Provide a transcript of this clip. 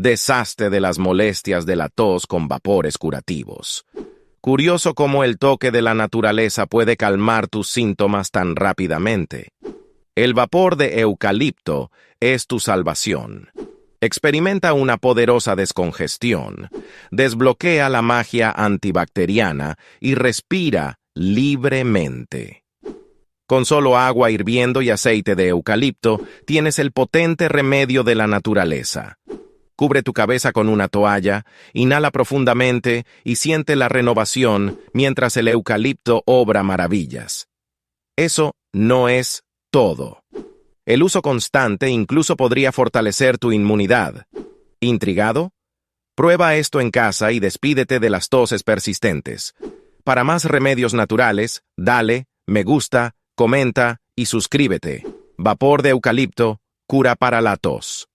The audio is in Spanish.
Deshazte de las molestias de la tos con vapores curativos. Curioso cómo el toque de la naturaleza puede calmar tus síntomas tan rápidamente. El vapor de eucalipto es tu salvación. Experimenta una poderosa descongestión, desbloquea la magia antibacteriana y respira libremente. Con solo agua hirviendo y aceite de eucalipto, tienes el potente remedio de la naturaleza. Cubre tu cabeza con una toalla, inhala profundamente y siente la renovación mientras el eucalipto obra maravillas. Eso no es todo. El uso constante incluso podría fortalecer tu inmunidad. ¿Intrigado? Prueba esto en casa y despídete de las toses persistentes. Para más remedios naturales, dale, me gusta, comenta y suscríbete. Vapor de eucalipto, cura para la tos.